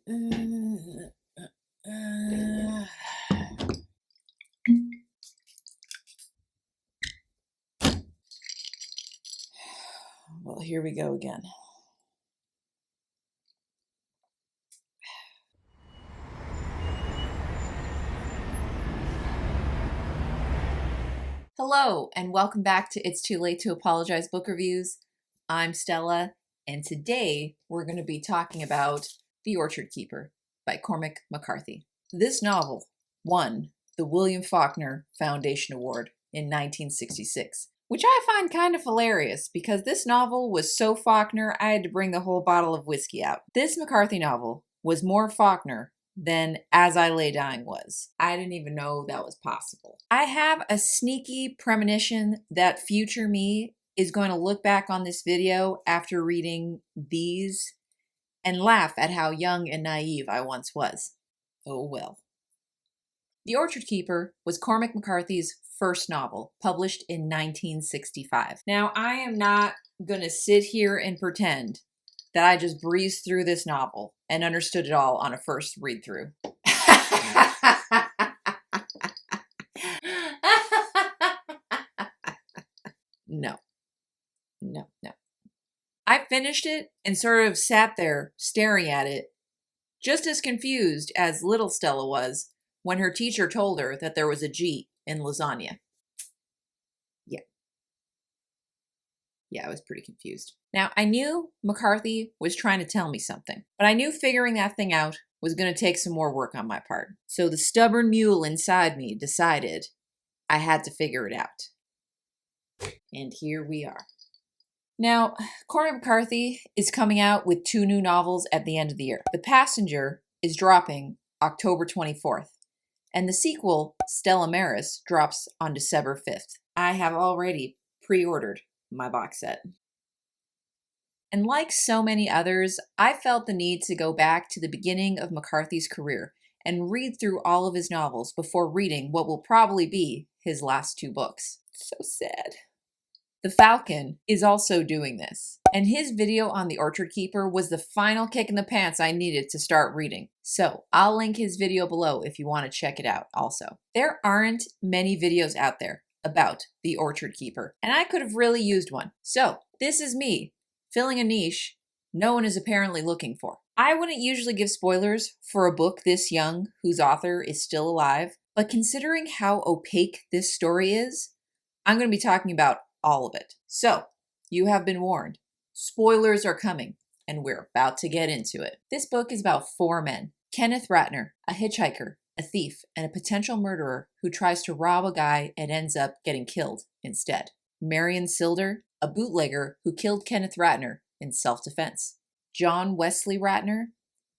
Well, here we go again. Hello, and welcome back to It's Too Late to Apologize Book Reviews. I'm Stella, and today we're going to be talking about The Orchard Keeper by Cormac McCarthy. This novel won the William Faulkner Foundation Award in 1966, which I find kind of hilarious because this novel was so Faulkner I had to bring the whole bottle of whiskey out. This McCarthy novel was more Faulkner than As I Lay Dying was. I didn't even know that was possible. I have a sneaky premonition that future me is going to look back on this video after reading these and laugh at how young and naive I once was. Oh well. The Orchard Keeper was Cormac McCarthy's first novel, published in 1965. Now, I am not going to sit here and pretend that I just breezed through this novel and understood it all on a first read through. No. I finished it and sort of sat there staring at it, just as confused as little Stella was when her teacher told her that there was a G in lasagna. Yeah, I was pretty confused. Now, I knew McCarthy was trying to tell me something, but I knew figuring that thing out was going to take some more work on my part. So the stubborn mule inside me decided I had to figure it out. And here we are. Now, Cormac McCarthy is coming out with 2 new novels at the end of the year. The Passenger is dropping October 24th, and the sequel, Stella Maris, drops on December 5th. I have already pre-ordered my box set. And like so many others, I felt the need to go back to the beginning of McCarthy's career and read through all of his novels before reading what will probably be his last 2 books. So sad. The Falcon is also doing this, and his video on The Orchard Keeper was the final kick in the pants I needed to start reading. So I'll link his video below if you want to check it out also. There aren't many videos out there about The Orchard Keeper, and I could have really used one. So this is me filling a niche no one is apparently looking for. I wouldn't usually give spoilers for a book this young whose author is still alive, but considering how opaque this story is, I'm going to be talking about all of it. So you have been warned. Spoilers are coming, and we're about to get into it. This book is about 4 men. Kenneth Ratner, a hitchhiker, a thief, and a potential murderer who tries to rob a guy and ends up getting killed instead. Marion Silder, a bootlegger who killed Kenneth Ratner in self-defense. John Wesley Ratner,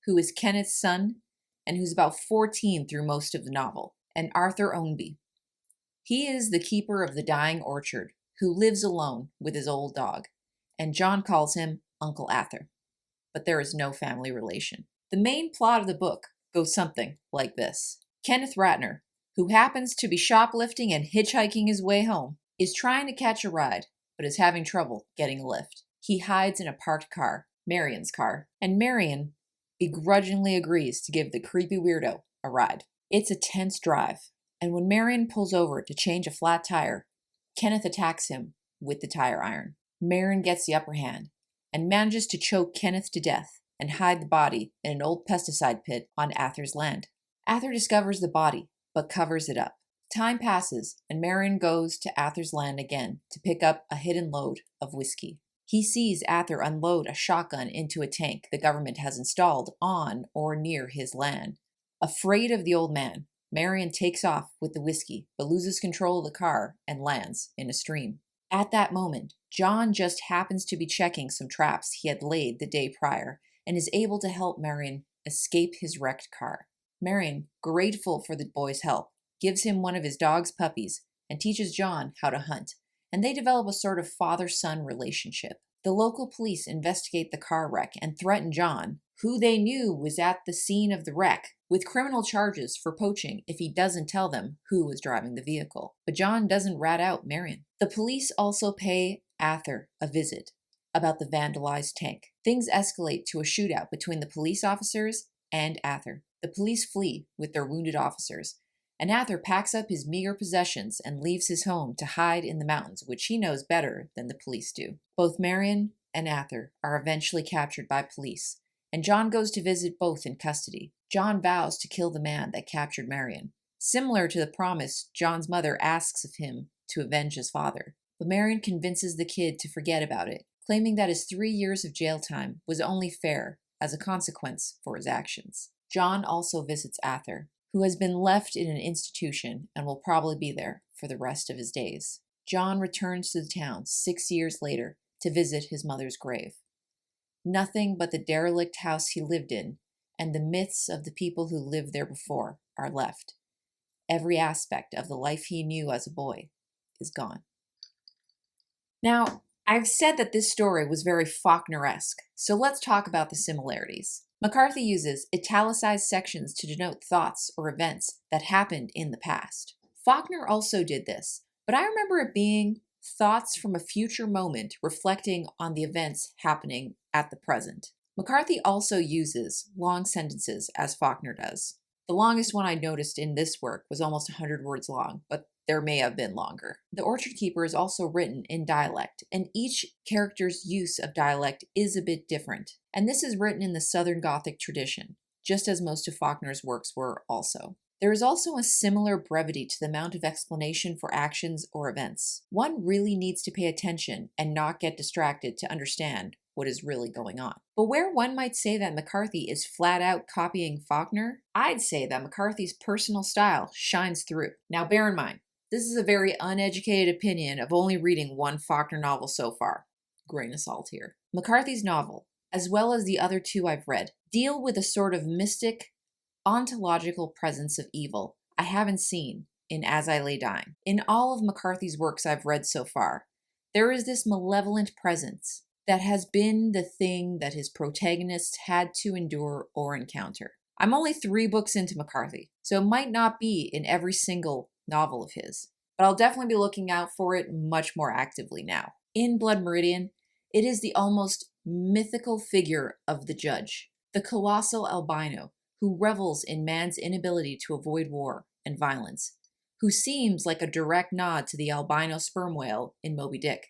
who is Kenneth's son and who's about 14 through most of the novel. And Arthur Ownby. He is the keeper of the dying orchard who lives alone with his old dog, and John calls him Uncle Arthur. But there is no family relation. The main plot of the book goes something like this. Kenneth Ratner, who happens to be shoplifting and hitchhiking his way home, is trying to catch a ride, but is having trouble getting a lift. He hides in a parked car, Marion's car, and Marion begrudgingly agrees to give the creepy weirdo a ride. It's a tense drive, and when Marion pulls over to change a flat tire, Kenneth attacks him with the tire iron. Marion gets the upper hand and manages to choke Kenneth to death and hide the body in an old pesticide pit on Arthur's land. Arthur discovers the body, but covers it up. Time passes, and Marion goes to Arthur's land again to pick up a hidden load of whiskey. He sees Arthur unload a shotgun into a tank the government has installed on or near his land. Afraid of the old man, Marion takes off with the whiskey, but loses control of the car and lands in a stream. At that moment, John just happens to be checking some traps he had laid the day prior and is able to help Marion escape his wrecked car. Marion, grateful for the boy's help, gives him one of his dog's puppies and teaches John how to hunt, and they develop a sort of father-son relationship. The local police investigate the car wreck and threaten John, who they knew was at the scene of the wreck, with criminal charges for poaching if he doesn't tell them who was driving the vehicle. But John doesn't rat out Marion. The police also pay Arthur a visit about the vandalized tank. Things escalate to a shootout between the police officers and Ather. The police flee with their wounded officers, and Ather packs up his meager possessions and leaves his home to hide in the mountains, which he knows better than the police do. Both Marion and Ather are eventually captured by police, and John goes to visit both in custody. John vows to kill the man that captured Marion, similar to the promise John's mother asks of him to avenge his father. But Marion convinces the kid to forget about it, claiming that his 3 years of jail time was only fair as a consequence for his actions. John also visits Ather, who has been left in an institution and will probably be there for the rest of his days. John returns to the town 6 years later to visit his mother's grave. Nothing but the derelict house he lived in and the myths of the people who lived there before are left. Every aspect of the life he knew as a boy is gone. Now, I've said that this story was very Faulkner-esque, so let's talk about the similarities. McCarthy uses italicized sections to denote thoughts or events that happened in the past. Faulkner also did this, but I remember it being thoughts from a future moment reflecting on the events happening at the present. McCarthy also uses long sentences as Faulkner does. The longest one I noticed in this work was almost 100 words long, but there may have been longer. The Orchard Keeper is also written in dialect, and each character's use of dialect is a bit different. And this is written in the Southern Gothic tradition, just as most of Faulkner's works were also. There is also a similar brevity to the amount of explanation for actions or events. One really needs to pay attention and not get distracted to understand what is really going on. But where one might say that McCarthy is flat out copying Faulkner, I'd say that McCarthy's personal style shines through. Now bear in mind, this is a very uneducated opinion of only reading one Faulkner novel so far. Grain of salt here. McCarthy's novel, as well as the other two I've read, deal with a sort of mystic, ontological presence of evil I haven't seen in As I Lay Dying. In all of McCarthy's works I've read so far, there is this malevolent presence that has been the thing that his protagonists had to endure or encounter. I'm only 3 books into McCarthy, so it might not be in every single novel of his, but I'll definitely be looking out for it much more actively now. In Blood Meridian, it is the almost mythical figure of the judge, the colossal albino who revels in man's inability to avoid war and violence, who seems like a direct nod to the albino sperm whale in Moby Dick,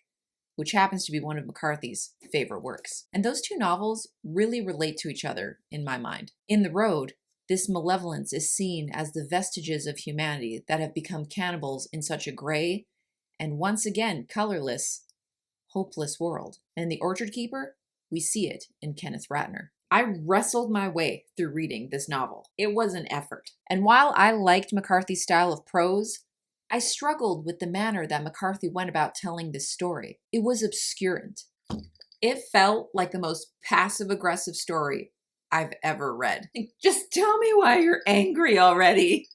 which happens to be one of McCarthy's favorite works. And those 2 novels really relate to each other in my mind. In The Road, this malevolence is seen as the vestiges of humanity that have become cannibals in such a gray and once again colorless, hopeless world. And in The Orchard Keeper, we see it in Kenneth Ratner. I wrestled my way through reading this novel. It was an effort. And while I liked McCarthy's style of prose, I struggled with the manner that McCarthy went about telling this story. It was obscurant. It felt like the most passive-aggressive story I've ever read. Just tell me why you're angry already.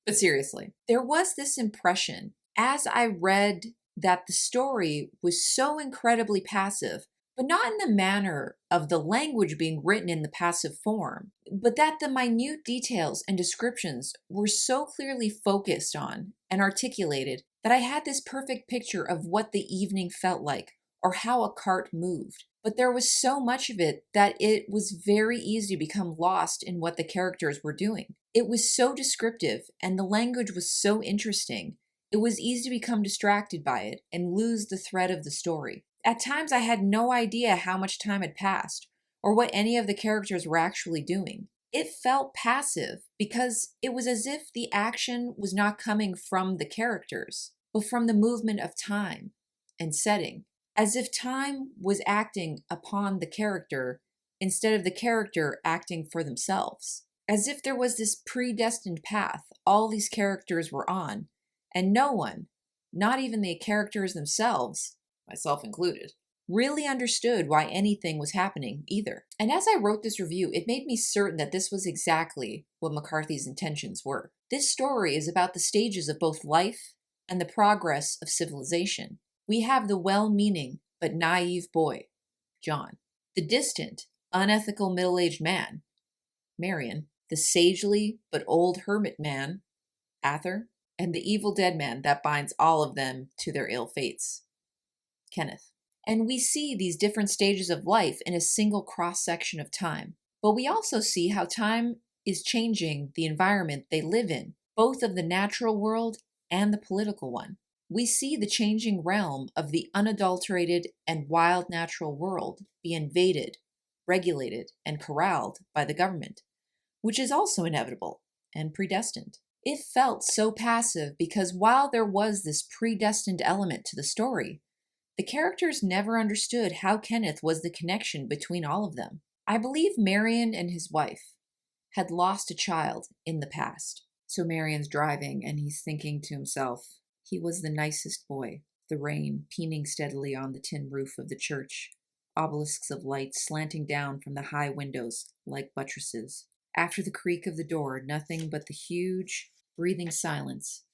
But seriously, there was this impression as I read that the story was so incredibly passive, but not in the manner of the language being written in the passive form, but that the minute details and descriptions were so clearly focused on and articulated that I had this perfect picture of what the evening felt like or how a cart moved. But there was so much of it that it was very easy to become lost in what the characters were doing. It was so descriptive and the language was so interesting. It was easy to become distracted by it and lose the thread of the story. At times I had no idea how much time had passed or what any of the characters were actually doing. It felt passive because it was as if the action was not coming from the characters, but from the movement of time and setting, as if time was acting upon the character instead of the character acting for themselves, as if there was this predestined path all these characters were on, and no one, not even the characters themselves, myself included, really understood why anything was happening either. And as I wrote this review, it made me certain that this was exactly what McCarthy's intentions were. This story is about the stages of both life and the progress of civilization. We have the well-meaning but naive boy, John, the distant, unethical middle-aged man, Marion, the sagely but old hermit man, Ather, and the evil dead man that binds all of them to their ill fates, Kenneth. And we see these different stages of life in a single cross-section of time. But we also see how time is changing the environment they live in, both of the natural world and the political one. We see the changing realm of the unadulterated and wild natural world be invaded, regulated, and corralled by the government, which is also inevitable and predestined. It felt so passive because while there was this predestined element to the story, the characters never understood how Kenneth was the connection between all of them. I believe Marion and his wife had lost a child in the past. So Marion's driving and he's thinking to himself, he was the nicest boy. The rain peening steadily on the tin roof of the church, obelisks of light slanting down from the high windows like buttresses. After the creak of the door, nothing but the huge, breathing silence,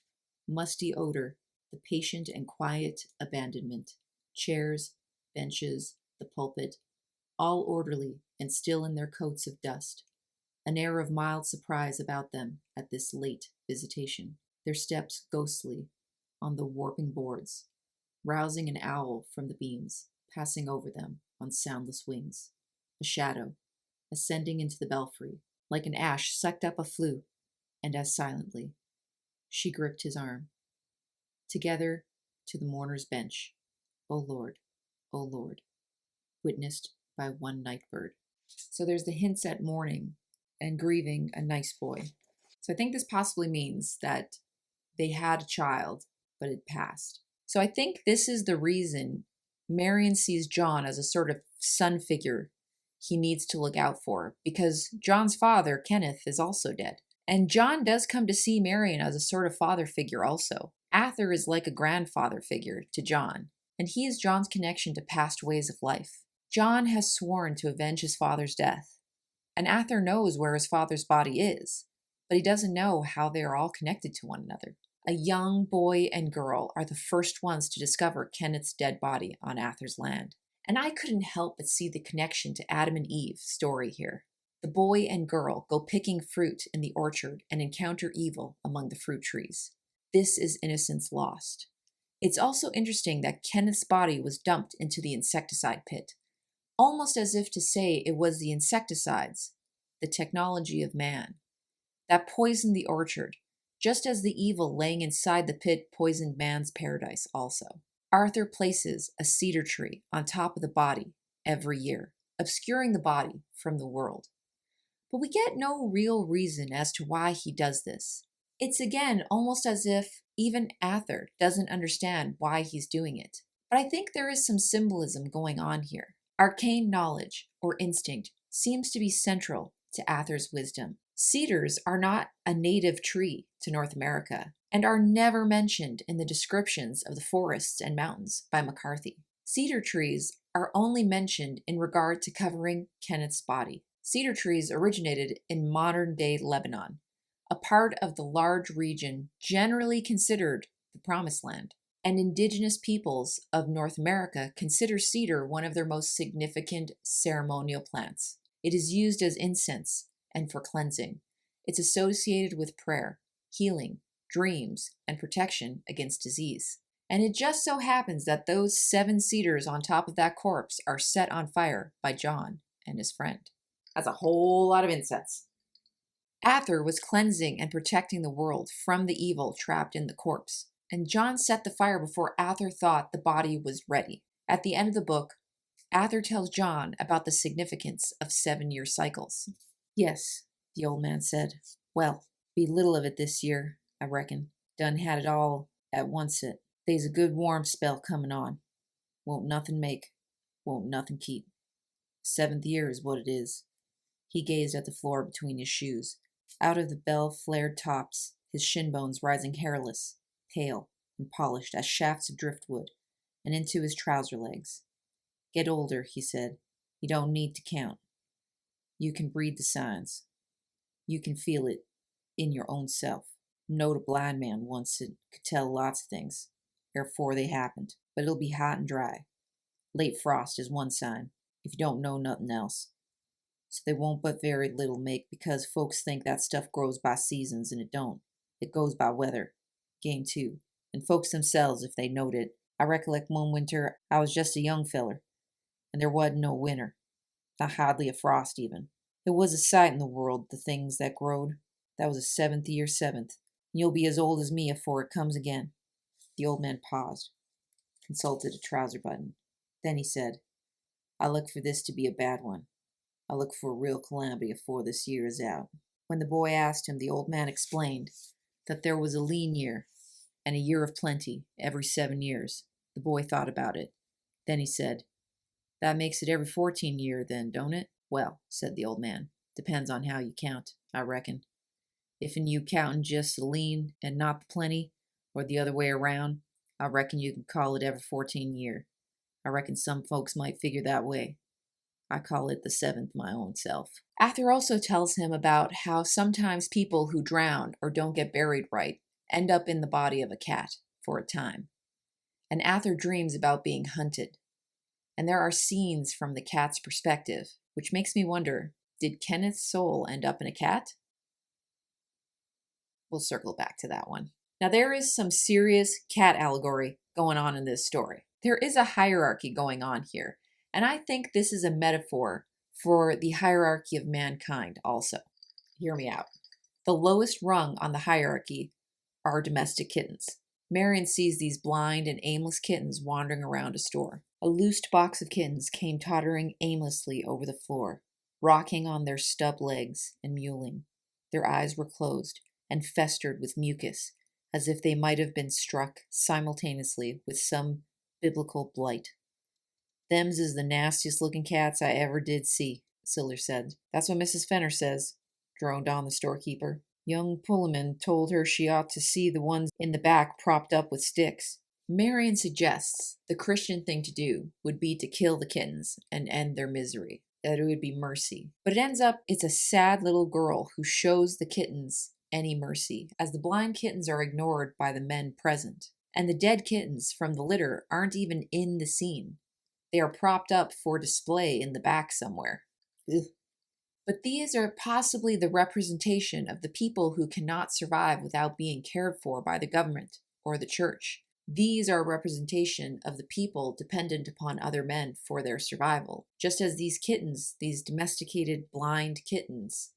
musty odor, the patient and quiet abandonment. Chairs, benches, the pulpit, all orderly and still in their coats of dust. An air of mild surprise about them at this late visitation. Their steps ghostly on the warping boards, rousing an owl from the beams, passing over them on soundless wings. A shadow, ascending into the belfry, like an ash sucked up a flue, and as silently, she gripped his arm. Together to the mourner's bench. O Lord, O Lord, witnessed by one night bird. So there's the hints at mourning and grieving a nice boy. So I think this possibly means that they had a child, but it passed. So I think this is the reason Marion sees John as a sort of son figure he needs to look out for, because John's father, Kenneth, is also dead. And John does come to see Marion as a sort of father figure also. Ather is like a grandfather figure to John, and he is John's connection to past ways of life. John has sworn to avenge his father's death, and Ather knows where his father's body is, but he doesn't know how they are all connected to one another. A young boy and girl are the first ones to discover Kenneth's dead body on Ather's land. And I couldn't help but see the connection to Adam and Eve's story here. The boy and girl go picking fruit in the orchard and encounter evil among the fruit trees. This is innocence lost. It's also interesting that Kenneth's body was dumped into the insecticide pit, almost as if to say it was the insecticides, the technology of man, that poisoned the orchard, just as the evil laying inside the pit poisoned man's paradise also. Arthur places a cedar tree on top of the body every year, obscuring the body from the world. But we get no real reason as to why he does this. It's again almost as if even Ather doesn't understand why he's doing it. But I think there is some symbolism going on here. Arcane knowledge, or instinct, seems to be central to Ather's wisdom. Cedars are not a native tree to North America, and are never mentioned in the descriptions of the forests and mountains by McCarthy. Cedar trees are only mentioned in regard to covering Kenneth's body. Cedar trees originated in modern-day Lebanon, a part of the large region generally considered the Promised Land. And indigenous peoples of North America consider cedar one of their most significant ceremonial plants. It is used as incense and for cleansing. It's associated with prayer, healing, dreams, and protection against disease. And it just so happens that those 7 cedars on top of that corpse are set on fire by John and his friend. That's a whole lot of incense. Ather was cleansing and protecting the world from the evil trapped in the corpse, and John set the fire before Ather thought the body was ready. At the end of the book, Ather tells John about the significance of 7-year cycles. Yes, the old man said. Well, be little of it this year, I reckon. Done had it all at oncet. They's a good warm spell comin' on. Won't nothing make, won't nothing keep. 7th year is what it is. He gazed at the floor between his shoes. Out of the bell-flared tops, his shin bones rising hairless, pale, and polished as shafts of driftwood, and into his trouser legs. Get older, he said. You don't need to count. You can read the signs. You can feel it in your own self. Knowed a blind man once that could tell lots of things, erefore they happened, but it'll be hot and dry. Late frost is one sign, if you don't know nothing else. So they won't but very little make, because folks think that stuff grows by seasons, and it don't. It goes by weather. Game 2. And folks themselves, if they knowed it, I recollect one winter I was just a young feller, and there wasn't no winter, not hardly a frost even. It was a sight in the world, the things that growed. That was a 7th year 7th, and you'll be as old as me afore it comes again." The old man paused, consulted a trouser button. Then he said, "I look for this to be a bad one. I look for a real calamity afore this year is out." When the boy asked him, the old man explained that there was a lean year and a year of plenty every 7 years. The boy thought about it. Then he said, "That makes it every 14 year, then, don't it?" "Well," said the old man, "depends on how you count, I reckon. If'n you countin' just the lean and not the plenty, or the other way around, I reckon you can call it every 14 year. I reckon some folks might figure that way. I call it the 7th my own self." Arthur also tells him about how sometimes people who drown or don't get buried right end up in the body of a cat for a time. And Arthur dreams about being hunted. And there are scenes from the cat's perspective, which makes me wonder, did Kenneth's soul end up in a cat? We'll circle back to that one. Now, there is some serious cat allegory going on in this story. There is a hierarchy going on here, and I think this is a metaphor for the hierarchy of mankind also. Hear me out. The lowest rung on the hierarchy are domestic kittens. Marion sees these blind and aimless kittens wandering around a store. A loosed box of kittens came tottering aimlessly over the floor, rocking on their stub legs and mewling. Their eyes were closed and festered with mucus, as if they might have been struck simultaneously with some biblical blight. "Them's is the nastiest looking cats I ever did see," Siller said. "That's what Mrs. Fenner says," droned on the storekeeper. "Young Pulliman told her she ought to see the ones in the back propped up with sticks." Marion suggests the Christian thing to do would be to kill the kittens and end their misery, that it would be mercy. But it ends up it's a sad little girl who shows the kittens any mercy, as the blind kittens are ignored by the men present. And the dead kittens from the litter aren't even in the scene. They are propped up for display in the back somewhere. Ugh. But these are possibly the representation of the people who cannot survive without being cared for by the government or the church. These are a representation of the people dependent upon other men for their survival. Just as these kittens, these domesticated blind kittens,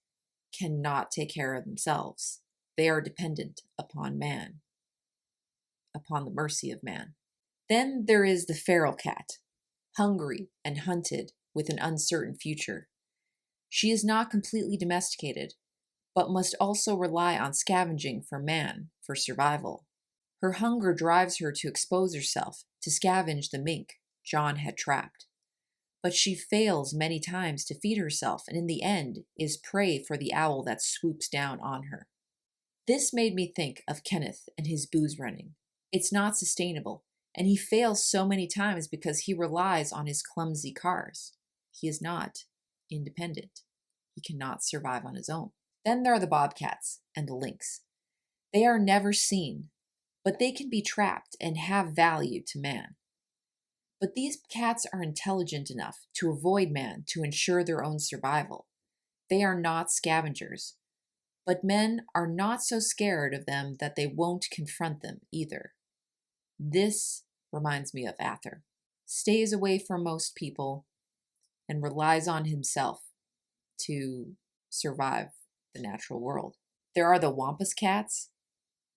cannot take care of themselves. They are dependent upon man, upon the mercy of man. Then there is the feral cat, hungry and hunted with an uncertain future. She is not completely domesticated, but must also rely on scavenging for man for survival. Her hunger drives her to expose herself to scavenge the mink John had trapped. But she fails many times to feed herself, and in the end is prey for the owl that swoops down on her. This made me think of Kenneth and his booze running. It's not sustainable, and he fails so many times because he relies on his clumsy cars. He is not independent. He cannot survive on his own. Then there are the Bobcats and the Lynx. They are never seen, but they can be trapped and have value to man. But these cats are intelligent enough to avoid man to ensure their own survival. They are not scavengers, but men are not so scared of them that they won't confront them either. This reminds me of Arthur. Stays away from most people and relies on himself to survive the natural world. There are the Wampus Cats.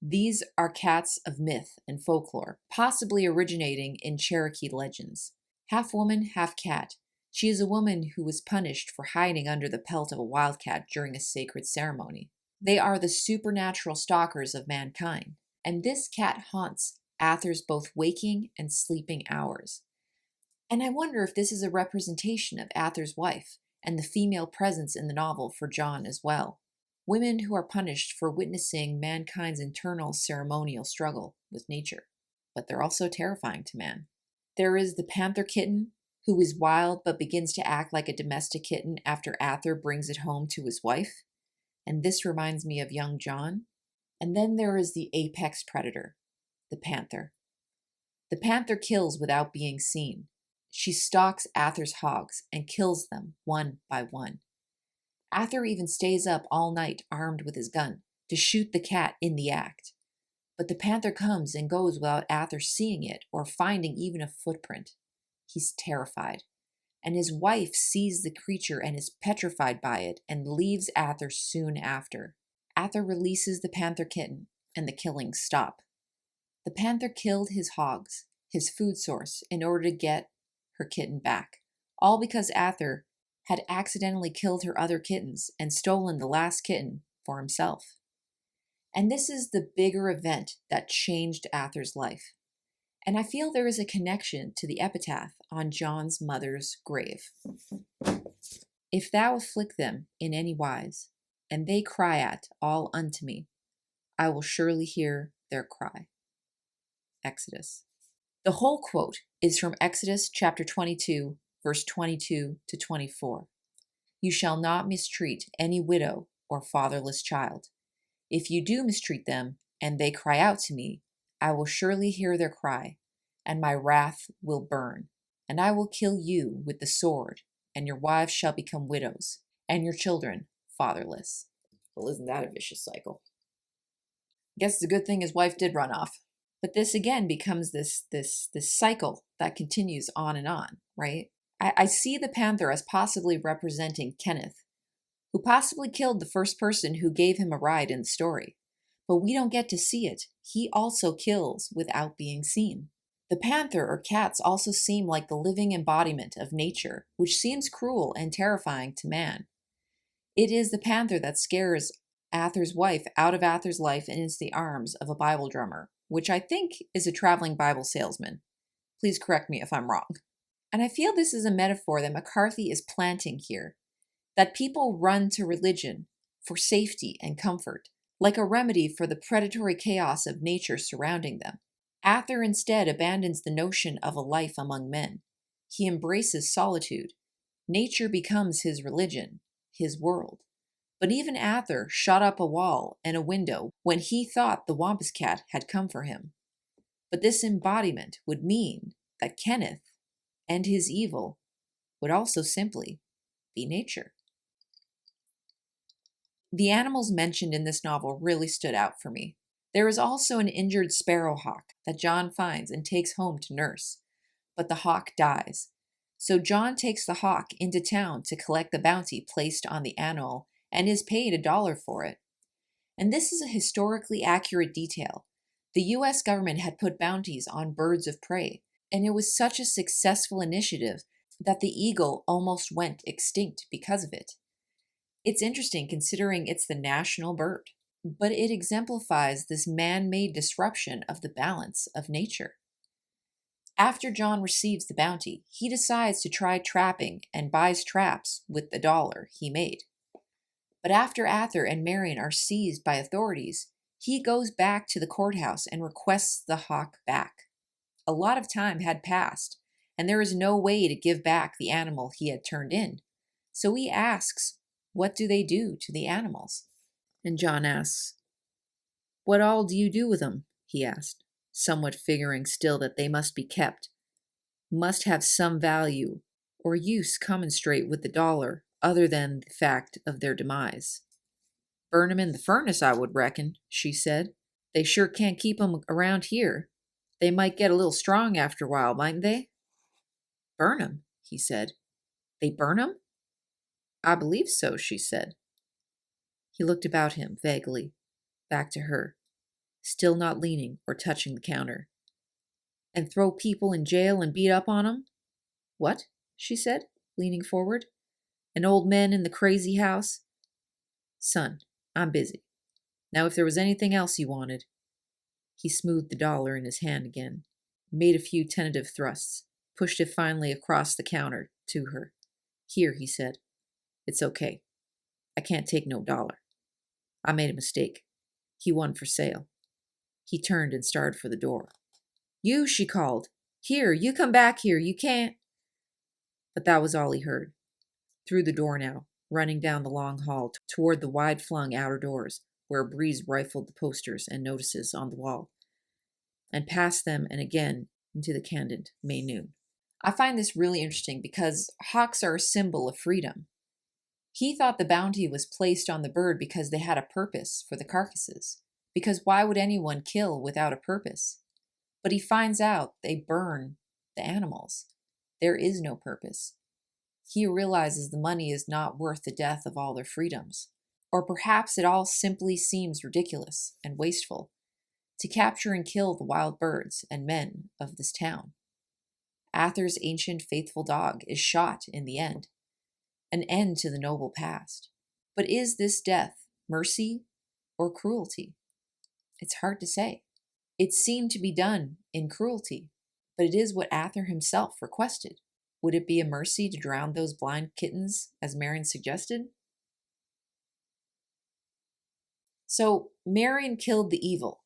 These are cats of myth and folklore, possibly originating in Cherokee legends. Half woman, half cat, she is a woman who was punished for hiding under the pelt of a wildcat during a sacred ceremony. They are the supernatural stalkers of mankind, and this cat haunts Arthur's both waking and sleeping hours. And I wonder if this is a representation of Arthur's wife and the female presence in the novel for John as well. Women who are punished for witnessing mankind's internal ceremonial struggle with nature, but they're also terrifying to man. There is the panther kitten, who is wild but begins to act like a domestic kitten after Arthur brings it home to his wife, and this reminds me of young John. And then there is the apex predator, the panther. The panther kills without being seen. She stalks Arthur's hogs and kills them one by one. Arthur even stays up all night armed with his gun to shoot the cat in the act. But the panther comes and goes without Ather seeing it or finding even a footprint. He's terrified, and his wife sees the creature and is petrified by it and leaves Ather soon after. Ather releases the panther kitten, and the killings stop. The panther killed his hogs, his food source, in order to get her kitten back, all because Ather had accidentally killed her other kittens and stolen the last kitten for himself. And this is the bigger event that changed Ather's life. And I feel there is a connection to the epitaph on John's mother's grave. If thou afflict them in any wise, and they cry at all unto me, I will surely hear their cry. Exodus. The whole quote is from Exodus chapter 22, verse 22 to 24. You shall not mistreat any widow or fatherless child. If you do mistreat them, and they cry out to me, I will surely hear their cry, and my wrath will burn, and I will kill you with the sword, and your wives shall become widows, and your children fatherless. Well, isn't that a vicious cycle? I guess it's a good thing his wife did run off. But this again becomes this cycle that continues on and on, right? I see the panther as possibly representing Kenneth, who possibly killed the first person who gave him a ride in the story. But we don't get to see it. He also kills without being seen. The panther or cats also seem like the living embodiment of nature, which seems cruel and terrifying to man. It is the panther that scares Ather's wife out of Ather's life and into the arms of a Bible drummer, which I think is a traveling Bible salesman. Please correct me if I'm wrong. And I feel this is a metaphor that McCarthy is planting here, that people run to religion for safety and comfort, like a remedy for the predatory chaos of nature surrounding them. Ather instead abandons the notion of a life among men. He embraces solitude. Nature becomes his religion, his world. But even Ather shot up a wall and a window when he thought the Wampus Cat had come for him. But this embodiment would mean that Kenneth and his evil would also simply be nature. The animals mentioned in this novel really stood out for me. There is also an injured sparrowhawk that John finds and takes home to nurse, but the hawk dies. So John takes the hawk into town to collect the bounty placed on the animal and is paid $1 for it. And this is a historically accurate detail. The US government had put bounties on birds of prey, and it was such a successful initiative that the eagle almost went extinct because of it. It's interesting considering it's the national bird, but it exemplifies this man-made disruption of the balance of nature. After John receives the bounty, he decides to try trapping and buys traps with the $1 he made. But after Ather and Marion are seized by authorities, he goes back to the courthouse and requests the hawk back. A lot of time had passed, and there is no way to give back the animal he had turned in. So he asks, what do they do to the animals? And John asks, what all do you do with them? He asked, somewhat figuring still that they must be kept, must have some value or use commensurate with the $1, other than the fact of their demise. Burn 'em in the furnace, I would reckon, she said. They sure can't keep 'em around here. They might get a little strong after a while, mightn't they? Burn 'em, he said. They burn 'em? I believe so, she said. He looked about him vaguely, back to her, still not leaning or touching the counter. And throw people in jail and beat up on 'em? What? She said, leaning forward. And old men in the crazy house? Son, I'm busy. Now if there was anything else you wanted. He smoothed the $1 in his hand again, made a few tentative thrusts, pushed it finally across the counter to her. Here, he said. It's okay. I can't take no $1. I made a mistake. He won for sale. He turned and started for the door. You, she called. Here, you come back here. You can't. But that was all he heard. Through the door now, running down the long hall toward the wide-flung outer doors, where a breeze rifled the posters and notices on the wall, and past them and again into the candid May noon. I find this really interesting because hawks are a symbol of freedom. He thought the bounty was placed on the bird because they had a purpose for the carcasses. because why would anyone kill without a purpose? But he finds out they burn the animals. There is no purpose. He realizes the money is not worth the death of all their freedoms. Or perhaps it all simply seems ridiculous and wasteful to capture and kill the wild birds and men of this town. Ather's ancient faithful dog is shot in the end, an end to the noble past. But is this death mercy or cruelty? It's hard to say. It seemed to be done in cruelty, but it is what Ather himself requested. Would it be a mercy to drown those blind kittens, as Marion suggested? So Marion killed the evil,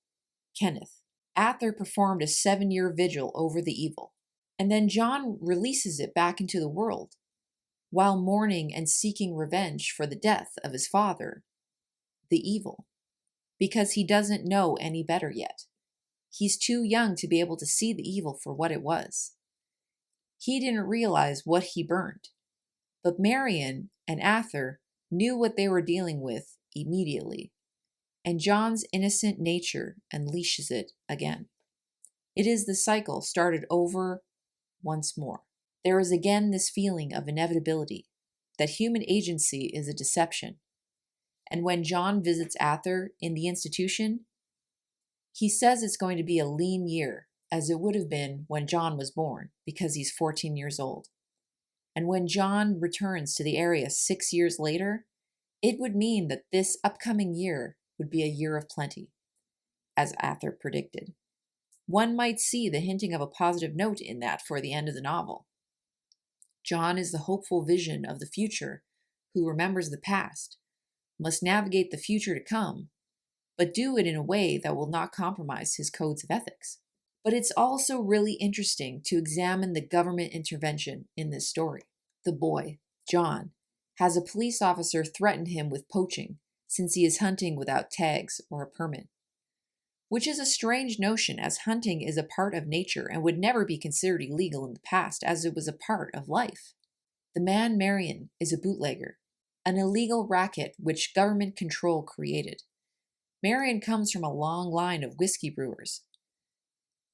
Kenneth. Ather performed a 7-year vigil over the evil, and then John releases it back into the world, while mourning and seeking revenge for the death of his father, the evil, because he doesn't know any better yet. He's too young to be able to see the evil for what it was. He didn't realize what he burned, but Marion and Ather knew what they were dealing with immediately, and John's innocent nature unleashes it again. It is the cycle started over once more. There is again this feeling of inevitability, that human agency is a deception. And when John visits Ather in the institution, he says it's going to be a lean year, as it would have been when John was born, because he's 14 years old. And when John returns to the area 6 years later, it would mean that this upcoming year would be a year of plenty, as Ather predicted. One might see the hinting of a positive note in that for the end of the novel. John is the hopeful vision of the future who remembers the past, must navigate the future to come, but do it in a way that will not compromise his codes of ethics. But it's also really interesting to examine the government intervention in this story. The boy, John, has a police officer threaten him with poaching since he is hunting without tags or a permit, which is a strange notion, as hunting is a part of nature and would never be considered illegal in the past, as it was a part of life. The man Marion is a bootlegger, an illegal racket which government control created. Marion comes from a long line of whiskey brewers.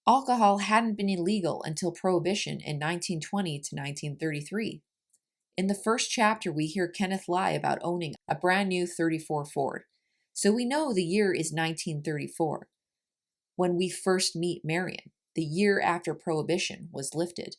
Alcohol hadn't been illegal until Prohibition in 1920 to 1933. In the first chapter, we hear Kenneth lie about owning a brand new 34 Ford, so we know the year is 1934. When we first meet Marion, the year after Prohibition was lifted.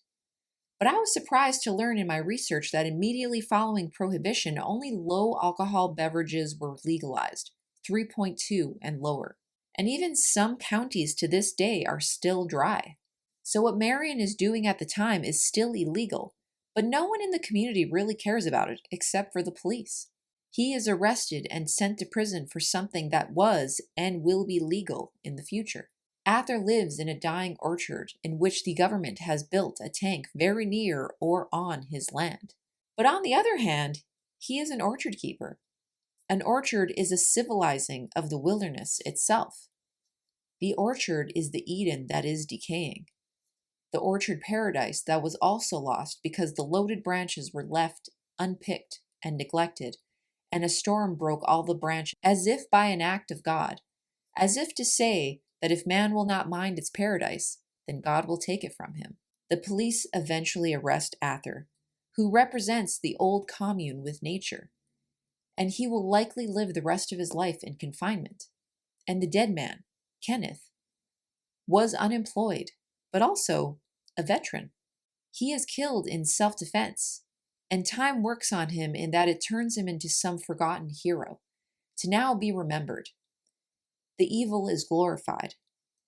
But I was surprised to learn in my research that immediately following Prohibition, only low alcohol beverages were legalized, 3.2 and lower. And even some counties to this day are still dry. So what Marion is doing at the time is still illegal, but no one in the community really cares about it except for the police. He is arrested and sent to prison for something that was and will be legal in the future. Ather lives in a dying orchard in which the government has built a tank very near or on his land. But on the other hand, he is an orchard keeper. An orchard is a civilizing of the wilderness itself. The orchard is the Eden that is decaying. The orchard paradise that was also lost because the loaded branches were left unpicked and neglected, and a storm broke all the branches as if by an act of God, as if to say that if man will not mind its paradise, then God will take it from him. The police eventually arrest Ather, who represents the old commune with nature, and he will likely live the rest of his life in confinement. And the dead man, Kenneth, was unemployed, but also a veteran. He is killed in self-defense, and time works on him in that it turns him into some forgotten hero, to now be remembered. The evil is glorified.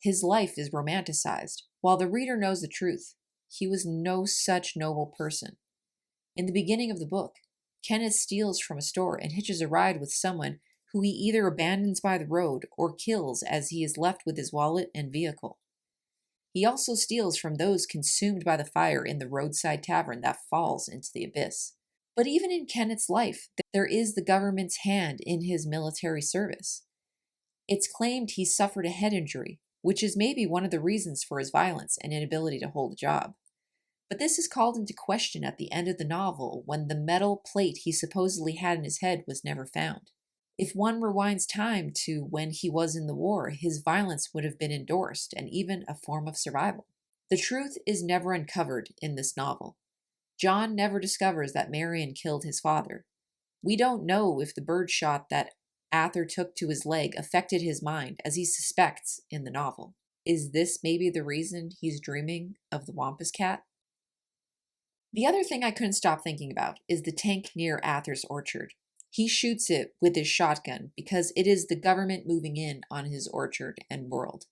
His life is romanticized, while the reader knows the truth. He was no such noble person. In the beginning of the book, Kenneth steals from a store and hitches a ride with someone who he either abandons by the road or kills as he is left with his wallet and vehicle. He also steals from those consumed by the fire in the roadside tavern that falls into the abyss. But even in Kenneth's life, there is the government's hand in his military service. It's claimed he suffered a head injury, which is maybe one of the reasons for his violence and inability to hold a job. But this is called into question at the end of the novel when the metal plate he supposedly had in his head was never found. If one rewinds time to when he was in the war, his violence would have been endorsed and even a form of survival. The truth is never uncovered in this novel. John never discovers that Marion killed his father. We don't know if the bird shot that Arthur took to his leg affected his mind, as he suspects in the novel. Is this maybe the reason he's dreaming of the Wampus Cat? The other thing I couldn't stop thinking about is the tank near Arthur's orchard. He shoots it with his shotgun because it is the government moving in on his orchard and world.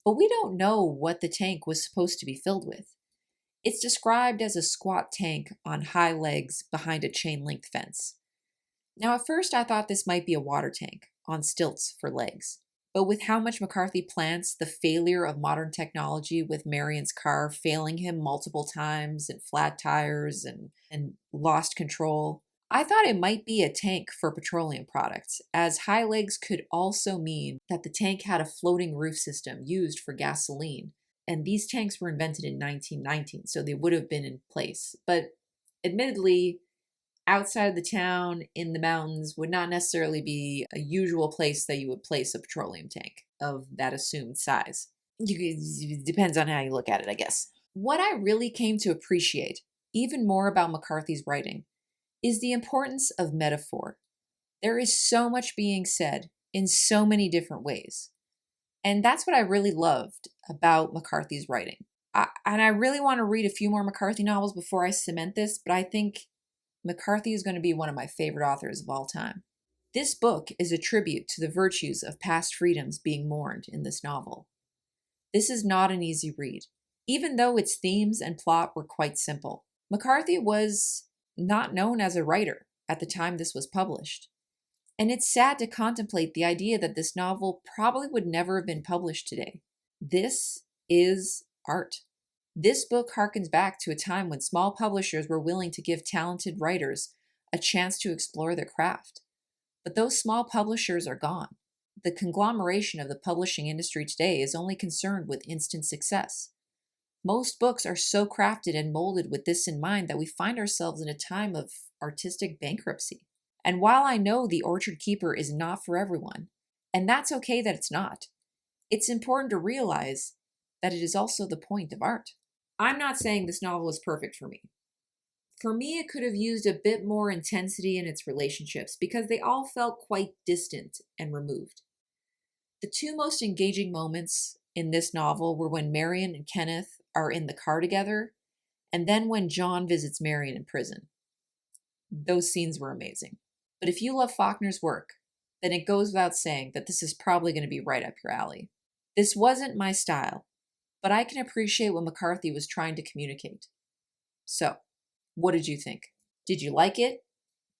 But we don't know what the tank was supposed to be filled with. It's described as a squat tank on high legs behind a chain-link fence. Now, at first I thought this might be a water tank on stilts for legs. But with how much McCarthy plants the failure of modern technology, with Marion's car failing him multiple times and flat tires and lost control, I thought it might be a tank for petroleum products, as high legs could also mean that the tank had a floating roof system used for gasoline. And these tanks were invented in 1919, so they would have been in place. But admittedly, outside of the town, in the mountains, would not necessarily be a usual place that you would place a petroleum tank of that assumed size. It depends on how you look at it, I guess. What I really came to appreciate, even more about McCarthy's writing, is the importance of metaphor. There is so much being said in so many different ways. And that's what I really loved about McCarthy's writing. And I really want to read a few more McCarthy novels before I cement this, but I think McCarthy is going to be one of my favorite authors of all time. This book is a tribute to the virtues of past freedoms being mourned in this novel. This is not an easy read, even though its themes and plot were quite simple. McCarthy was not known as a writer at the time this was published, and it's sad to contemplate the idea that this novel probably would never have been published today. This is art. This book harkens back to a time when small publishers were willing to give talented writers a chance to explore their craft. But those small publishers are gone. The conglomeration of the publishing industry today is only concerned with instant success. Most books are so crafted and molded with this in mind that we find ourselves in a time of artistic bankruptcy. And while I know The Orchard Keeper is not for everyone, and that's okay that it's not, it's important to realize that it is also the point of art. I'm not saying this novel is perfect for me. For me, it could have used a bit more intensity in its relationships because they all felt quite distant and removed. The two most engaging moments in this novel were when Marion and Kenneth are in the car together, and then when John visits Marion in prison. Those scenes were amazing. But if you love Faulkner's work, then it goes without saying that this is probably going to be right up your alley. This wasn't my style, but I can appreciate what McCarthy was trying to communicate. So, what did you think? Did you like it?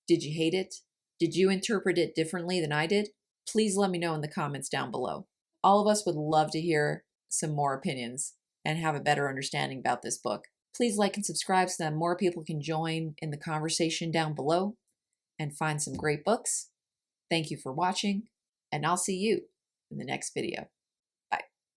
Did you hate it? Did you interpret it differently than I did? Please let me know in the comments down below. All of us would love to hear some more opinions and have a better understanding about this book. Please like and subscribe so that more people can join in the conversation down below and find some great books. Thank you for watching, and I'll see you in the next video.